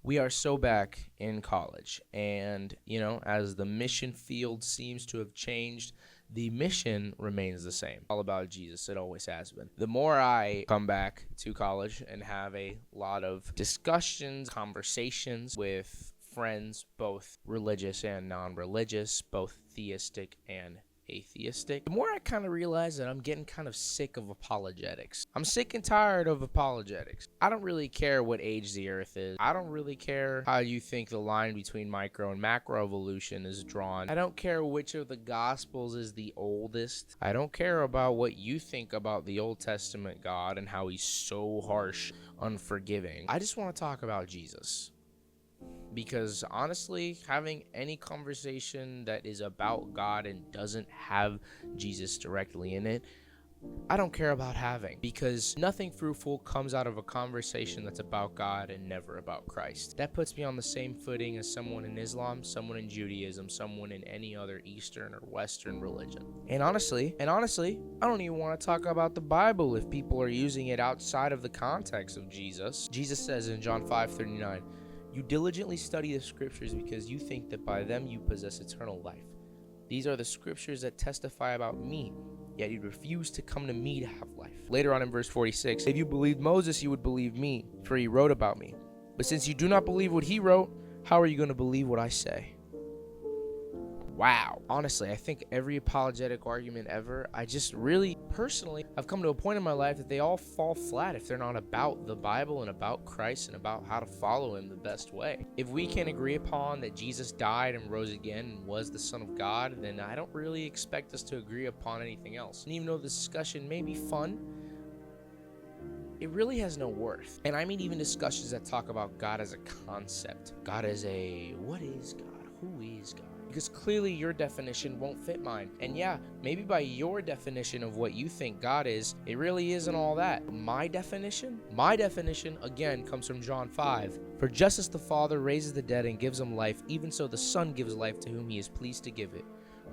We are so back in college, and as the mission field seems to have changed, the mission remains the same. All about Jesus, it always has been. The more I come back to college and have a lot of discussions, conversations with friends, both religious and non religious, both theistic and atheistic, the more I kind of realize that I'm getting kind of sick of apologetics. I'm sick and tired of apologetics. I don't really care what age the earth is. I don't really care how you think the line between micro and macro evolution is drawn. I don't care which of the gospels is the oldest. I don't care about what you think about the Old Testament God and how he's so harsh, unforgiving. I just want to talk about Jesus. Because honestly, having any conversation that is about God and doesn't have Jesus directly in it, I don't care about having. Because nothing fruitful comes out of a conversation that's about God and never about Christ. That puts me on the same footing as someone in Islam, someone in Judaism, someone in any other Eastern or Western religion. And honestly, I don't even want to talk about the Bible if people are using it outside of the context of Jesus. Jesus says in John 5:39, "You diligently study the scriptures because you think that by them you possess eternal life. These are the scriptures that testify about me, yet you refuse to come to me to have life." Later on in verse 46, "If you believed Moses, you would believe me, for he wrote about me. But since you do not believe what he wrote, how are you going to believe what I say?" Wow. Honestly, I think every apologetic argument ever, I just really, personally, I've come to a point in my life that they all fall flat if they're not about the Bible and about Christ and about how to follow him the best way. If we can agree upon that Jesus died and rose again and was the Son of God, then I don't really expect us to agree upon anything else. And even though the discussion may be fun, it really has no worth. And I mean even discussions that talk about God as a concept. God as what is God? Who is God? Because clearly your definition won't fit mine. And yeah, maybe by your definition of what you think God is, it really isn't all that. My definition, again, comes from John 5. "For just as the Father raises the dead and gives them life, even so the Son gives life to whom he is pleased to give it.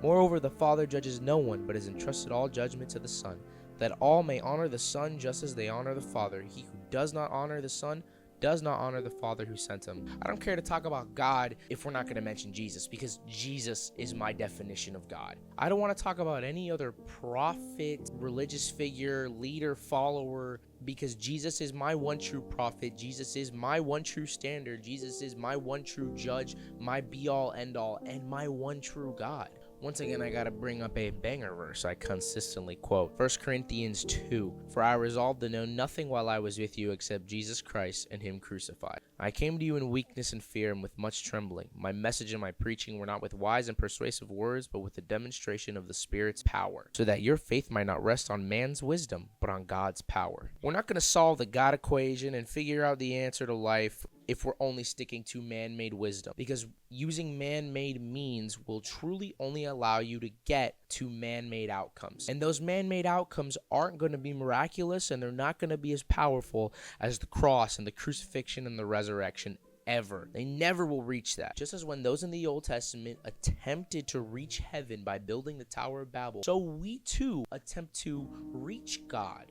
Moreover, the Father judges no one, but has entrusted all judgment to the Son, that all may honor the Son just as they honor the Father. He who does not honor the Son does not honor the Father who sent him." I don't care to talk about God if we're not going to mention Jesus, because Jesus is my definition of God. I don't want to talk about any other prophet, religious figure, leader, follower, because Jesus is my one true prophet. Jesus is my one true standard. Jesus is my one true judge, my be-all, end-all, and my one true God. Once again, I gotta bring up a banger verse I consistently quote. 1 Corinthians 2. "For I resolved to know nothing while I was with you except Jesus Christ and him crucified. I came to you in weakness and fear and with much trembling. My message and my preaching were not with wise and persuasive words, but with the demonstration of the Spirit's power, so that your faith might not rest on man's wisdom, but on God's power." We're not gonna solve the God equation and figure out the answer to life if we're only sticking to man-made wisdom, because using man-made means will truly only allow you to get to man-made outcomes, and those man-made outcomes aren't going to be miraculous, and they're not going to be as powerful as the cross and the crucifixion and the resurrection ever. They never will reach that. Just as when those in the Old Testament attempted to reach heaven by building the Tower of Babel, so we too attempt to reach God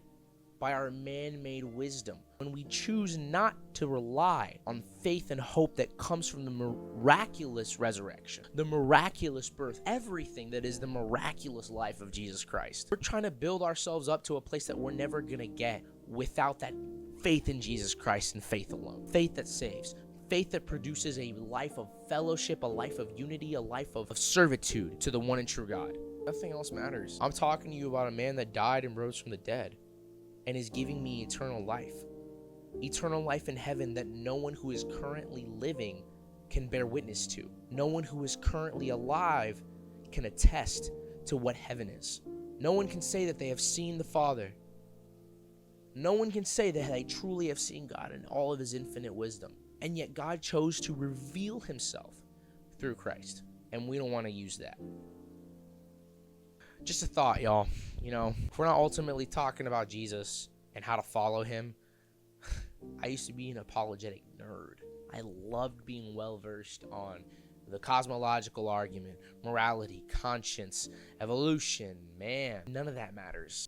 by our man-made wisdom, when we choose not to rely on faith and hope that comes from the miraculous resurrection, the miraculous birth, everything that is the miraculous life of Jesus Christ. We're trying to build ourselves up to a place that we're never going to get without that faith in Jesus Christ and faith alone. Faith that saves. Faith that produces a life of fellowship, a life of unity, a life of servitude to the one and true God. Nothing else matters. I'm talking to you about a man that died and rose from the dead, and is giving me eternal life in heaven that no one who is currently living can bear witness to. No one who is currently alive can attest to what heaven is. No one can say that they have seen the Father. No one can say that they truly have seen God in all of his infinite wisdom. And yet God chose to reveal himself through Christ, and we don't want to use that. Just a thought, y'all. If we're not ultimately talking about Jesus and how to follow him, I used to be an apologetic nerd. I loved being well-versed on the cosmological argument, morality, conscience, evolution. Man, none of that matters.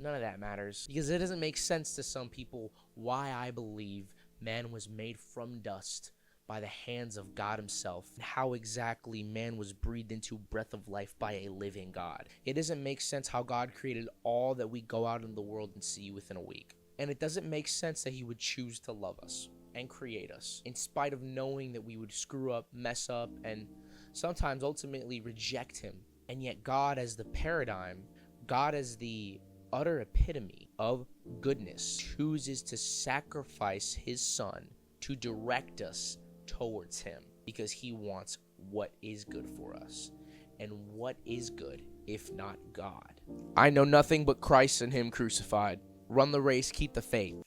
Because it doesn't make sense to some people why I believe man was made from dust, by the hands of God himself, and how exactly man was breathed into breath of life by a living God. It doesn't make sense how God created all that we go out in the world and see within a week. And it doesn't make sense that he would choose to love us and create us in spite of knowing that we would screw up, mess up, and sometimes ultimately reject him. And yet God as the paradigm, God as the utter epitome of goodness, chooses to sacrifice his son to direct us towards him because he wants what is good for us. And what is good if not God? I know nothing but Christ and him crucified. Run the race, keep the faith.